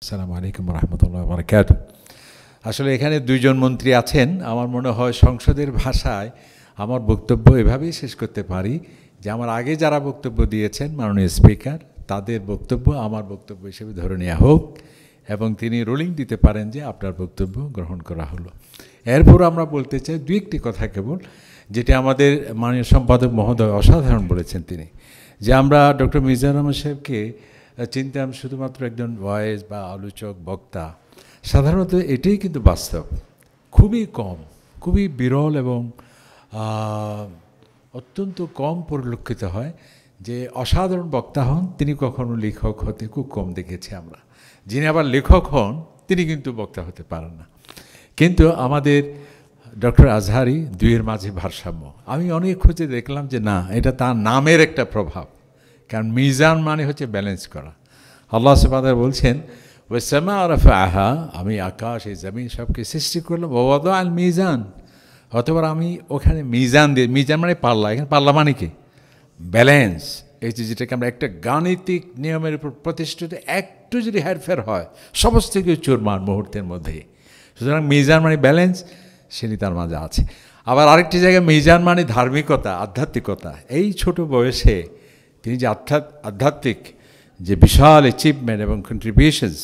আসসালামু আলাইকুম রহমতুল্লাহ বারাকাতু। আসলে এখানে দুইজন মন্ত্রী আছেন। আমার মনে হয় সংসদের ভাষায় আমার বক্তব্য এভাবেই শেষ করতে পারি যে আমার আগে যারা বক্তব্য দিয়েছেন মাননীয় স্পিকার, তাদের বক্তব্য আমার বক্তব্য হিসেবে ধরে নেওয়া হোক এবং তিনি রুলিং দিতে পারেন যে আপনার বক্তব্য গ্রহণ করা হলো। এরপর আমরা বলতে চাই দুই একটি কথা কেবল, যেটি আমাদের মাননীয় সম্পাদক মহোদয় অসাধারণ বলেছেন তিনি, যে আমরা ডক্টর মিজানুর রহমান সাহেবকে চিনতাম শুধুমাত্র একজন ভয়েস বা আলোচক বক্তা। সাধারণত এটাই কিন্তু বাস্তব, খুবই কম, খুবই বিরল এবং অত্যন্ত কম পরিলক্ষিত হয় যে অসাধারণ বক্তা হন তিনি কখনো লেখক হতে খুব কম দেখেছি আমরা। যিনি আবার লেখক হন তিনি কিন্তু বক্তা হতে পারেন না। কিন্তু আমাদের ডক্টর আজহারি দুইয়ের মাঝে ভারসাম্য। আমি অনেক খুঁজে দেখলাম যে না, এটা তার নামের একটা প্রভাব। কারণ মিজান মানে হচ্ছে ব্যালেন্স করা। আল্লাহ সুবহানাহু বলছেন ওয়াসামা রাফাআহা, আমি আকাশ এই জমিন সবকে সৃষ্টি করলাম, ওয়াদা আল মিজান, অথবা আমি ওখানে মিজান দিয়ে, মিজান মানে পাল্লা, এখানে পাল্লা মানে কি ব্যালেন্স। এই যে যেটাকে আমরা একটা গাণিতিক নিয়মের উপর প্রতিষ্ঠিত, একটু যদি হেরফের হয় সমস্ত কিছু চুরমার মুহূর্তের মধ্যে। সুতরাং মিজান মানে ব্যালেন্স, সেটি তার মাঝে আছে। আবার আরেকটি জায়গায় মিজান মানে ধার্মিকতা, আধ্যাত্মিকতা। এই ছোট বয়সে তিনি যে আধ্যাত্মিক যে বিশাল অ্যাচিভমেন্ট এবং কন্ট্রিবিউশনস,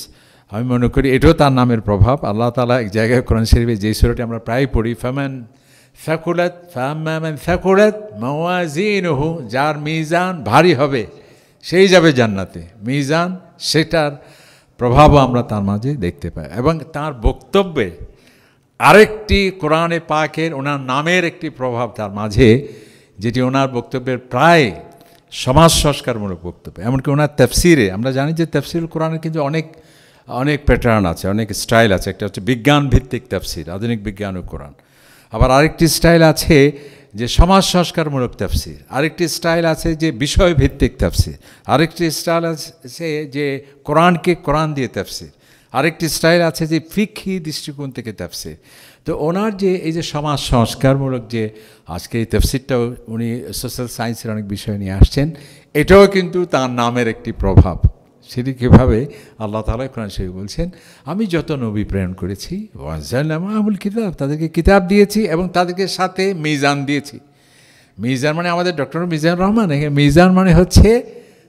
আমি মনে করি এটাও তার নামের প্রভাব। আল্লাহ তাআলা এক জায়গায় কোরআন শরীফে যে সূরাটি আমরা প্রায় পড়ি, ফামান থাকুলাত মাওয়াজিনুহু, যার মিজান ভারী হবে সেই যাবে জান্নাতে। মিজান, সেটার প্রভাবও আমরা তার মাঝে দেখতে পাই। এবং তার বক্তব্যে আরেকটি কোরআনে পাকের ওনার নামের একটি প্রভাব তার মাঝে, যেটি ওনার বক্তব্যের প্রায় সমাজ সংস্কারমূলক বক্তব্য। এমনকি ওনার তাফসিরে, আমরা জানি যে তাফসিরুল কোরআনের কিন্তু অনেক প্যাটার্ন আছে, অনেক স্টাইল আছে। একটা হচ্ছে বিজ্ঞান ভিত্তিক তাফসির, আধুনিক বিজ্ঞান ও কোরআন। আবার আরেকটি স্টাইল আছে যে সমাজ সংস্কারমূলক তাফসির, আরেকটি স্টাইল আছে যে বিষয় ভিত্তিক তাফসির, আরেকটি স্টাইল আছে যে কোরআনকে কোরআন দিয়ে তাফসির, আরেকটি স্টাইল আছে যে ফিকহি দৃষ্টিকোণ থেকে তাফসির। তো ওনার যে এই যে সমাজ সংস্কারমূলক যে আজকে এই তাফসিরটাও উনি সোশ্যাল সায়েন্সের অনেক বিষয় নিয়ে আসছেন, এটাও কিন্তু তার নামের একটি প্রভাব। সেটি কীভাবে আল্লাহ তাআলা কোরআন শরীফে বলছেন, আমি যত নবী প্রেরণ করেছি ওয়ানজালনা মাহুল কিতাব, তাদেরকে কিতাব দিয়েছি এবং তাদেরকে সাথে মিজান দিয়েছি। মিজান মানে আমাদের ডক্টর মিজানুর রহমান, মিজান মানে হচ্ছে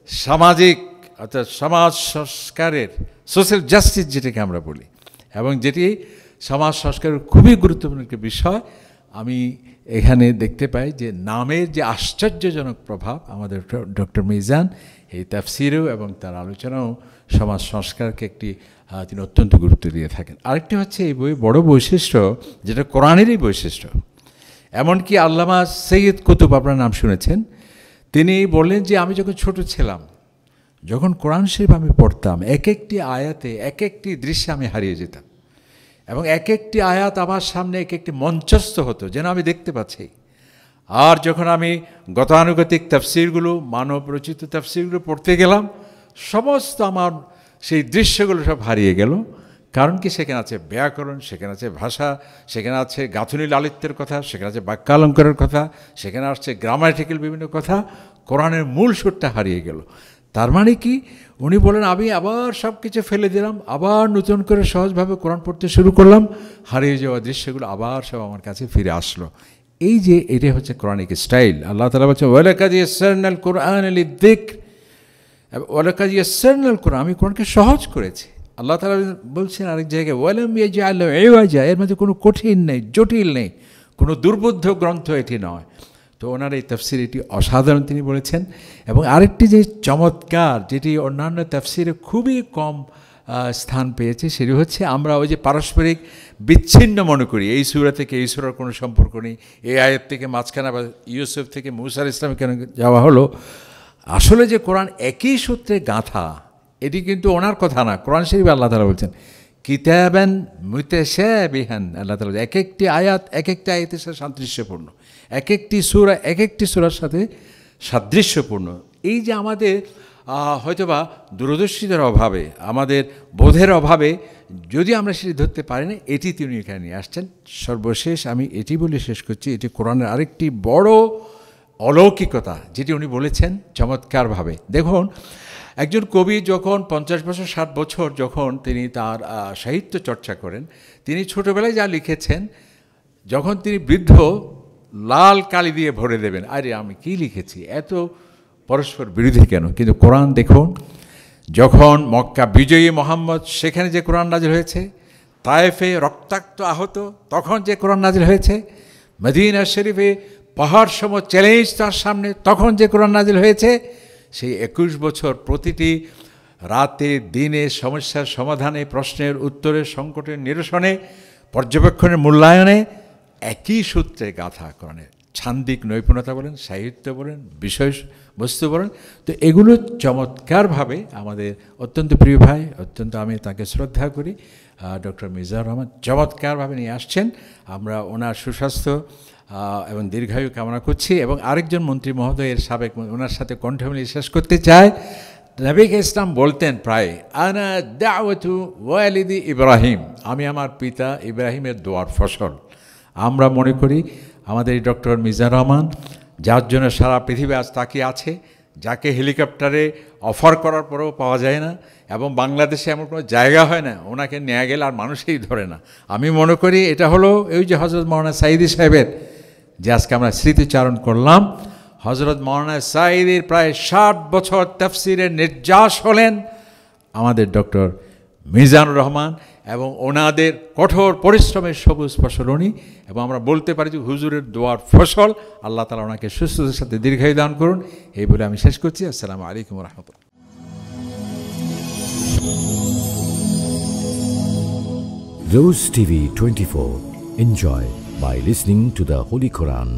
সামাজিক অর্থাৎ সমাজ সংস্কারের, সোশ্যাল জাস্টিস যেটাকে আমরা বলি, এবং যেটি সমাজ সংস্কারের খুবই গুরুত্বপূর্ণ একটি বিষয়। আমি এখানে দেখতে পাই যে নামের যে আশ্চর্যজনক প্রভাব আমাদের ডক্টর মিজান এই তাফসিরেও এবং তার আলোচনাও সমাজ সংস্কারকে একটি তিনি অত্যন্ত গুরুত্ব দিয়ে থাকেন। আরেকটি হচ্ছে এই বই বড় বৈশিষ্ট্য, যেটা কোরআনেরই বৈশিষ্ট্য। এমনকি আল্লামা সৈয়দ কুতুব, আপনার নাম শুনেছেন, তিনি বললেন যে আমি যখন ছোট ছিলাম, যখন কোরআন শরীফ আমি পড়তাম, এক একটি আয়াতে এক একটি দৃশ্যে আমি হারিয়ে যেতাম এবং এক একটি আয়াত আমার সামনে এক একটি মঞ্চস্থ হতো, যেন আমি দেখতে পাচ্ছি। আর যখন আমি গতানুগতিক তাফসিরগুলো, মানব রচিত তাফসিরগুলো পড়তে গেলাম, সমস্ত আমার সেই দৃশ্যগুলো সব হারিয়ে গেল। কারণ কি, সেখানে আছে ব্যাকরণ, সেখানে আছে ভাষা, সেখানে আছে গাঁথুনি লালিত্যের কথা, সেখানে আছে বাক্যালঙ্কারের কথা, সেখানে আসছে গ্রামাটিক্যাল বিভিন্ন কথা। কোরআনের মূল সুরটা হারিয়ে গেল। তার মানে কি, উনি বলেন আমি আবার সব কিছু ফেলে দিলাম, আবার নতুন করে সহজভাবে কোরআন পড়তে শুরু করলাম, হারিয়ে যাওয়া দৃশ্যগুলো আবার সব আমার কাছে ফিরে আসলো। এই যে এটা হচ্ছে কোরআনিক স্টাইল। আল্লাহ তাআলা বলছেন ওয়ালাকাদ ইয়াসসারনাল কুরআনা লিযিকর, ওয়ালাকাদ ইয়াসসারনাল কুরআন, আমি কোরআনকে সহজ করেছি। আল্লাহ তাআলা বলছেন আরেক জায়গায় ওয়ালাম ইয়াজআল লাহু ইওয়াজা, এর মধ্যে কোনো কঠিন নেই, জটিল নেই, কোনো দুর্বোধ্য গ্রন্থ এটি নয়। তো ওনার এই তাফসির এটি অসাধারণ তিনি বলেছেন। এবং আরেকটি যে চমৎকার, যেটি অন্যান্য তাফসিরে খুবই কম স্থান পেয়েছে, সেটি হচ্ছে আমরা ওই যে পারস্পরিক বিচ্ছিন্ন মনে করি, এই সূরা থেকে এই সূরার কোনো সম্পর্ক নেই, এই আয়াত থেকে মাঝখানে বা ইউসুফ থেকে মূসা আলাইহিস সালাম কেন যাওয়া হলো। আসলে যে কোরআন একই সূত্রে গাঁথা, এটি কিন্তু ওনার কথা না। কোরআন শরীফে আল্লাহ তাআলা বলছেন কিতাবান মুতাশাবিহান, আল্লাহ তাআলা এক একটি আয়াত এক একটি আয়াতের সাথে সাদৃশ্যপূর্ণ, এক একটি সূরা এক একটি সূরার সাথে সাদৃশ্যপূর্ণ। এই যে আমাদের হয়তোবা দূরদর্শিতার অভাবে, আমাদের বোধের অভাবে যদি আমরা সেটি ধরতে পারি না, এটি তিনি এখানে নিয়ে আসছেন। সর্বশেষ আমি এটি বলে শেষ করছি, এটি কোরআনের আরেকটি বড় অলৌকিকতা যেটি উনি বলেছেন চমৎকারভাবে। দেখুন, একজন কবি যখন 50 বছর 60 বছর যখন তিনি তার সাহিত্য চর্চা করেন, তিনি ছোটোবেলায় যা লিখেছেন, যখন তিনি বৃদ্ধ লাল কালি দিয়ে ভরে দেবেন, আরে আমি কি লিখেছি, এত পরস্পর বিরোধী কেন? কিন্তু কোরআন দেখুন, যখন মক্কা বিজয়ী মোহাম্মদ সেখানে যে কোরআন নাজিল হয়েছে, তায়েফে রক্তাক্ত আহত তখন যে কোরআন নাজিল হয়েছে, মদিনা শরীফে পাহাড় সম চ্যালেঞ্জ তার সামনে তখন যে কোরআন নাজিল হয়েছে, সেই 21 বছর প্রতিটি রাতে দিনে সমস্যার সমাধানে, প্রশ্নের উত্তরে, সংকটের নিরসনে, পর্যবেক্ষণের মূল্যায়নে একই সূত্রে গাথা কোরআনের। ছান্দিক নৈপুণ্যতা বলেন, সাহিত্য বলেন, বিষয়বস্তু বলেন, তো এগুলো চমৎকারভাবে আমাদের অত্যন্ত প্রিয় ভাই, অত্যন্ত আমি তাকে শ্রদ্ধা করি, ডক্টর মিজানুর রহমান চমৎকারভাবে নিয়ে আসছেন। আমরা ওনার সুস্বাস্থ্য এবং দীর্ঘায়ু কামনা করছি। এবং আরেকজন মন্ত্রী মহোদয়ের সাবেক, ওনার সাথে কণ্ঠ মিলিয়ে শেষ করতে চাই। নবী ইসলাম বলতেন প্রায়, আনা দাওয়াতু ওয়ালিদি ইব্রাহিম, আমি আমার পিতা ইব্রাহিমের দোয়ার ফসল। আমরা মনে করি আমাদের ডক্টর মিজানুর রহমান, যার জন্য সারা পৃথিবী আজ তাকিয়ে আছে, যাকে হেলিকপ্টারে অফার করার পরেও পাওয়া যায় না, এবং বাংলাদেশে এমন কোনো জায়গা হয় না ওনাকে নিয়ে গেলে আর মানুষই ধরে না। আমি মনে করি এটা হলো এই যে হজরত মৌলানা সাঈদী সাহেবের যে আজকে আমরা স্মৃতিচারণ করলাম, হজরত মৌলানা সাঈদীর প্রায় 60 বছর তাফসিরের নির্যাস হলেন আমাদের ডক্টর মিজানুর রহমান, এবং ওনাদের কঠোর পরিশ্রমের সবুজ ফসল উনি, এবং আমরা বলতে পারি যে হুজুরের দোয়ার ফসল। আল্লাহ তাআলা ওনাকে সুস্থতার সাথে দীর্ঘায়ু দান করুন, এই বলে আমি শেষ করছি। আসসালামু আলাইকুম ওয়া রাহমাতুল্লাহ। Rose TV 24. Enjoy by listening to the Holy Quran.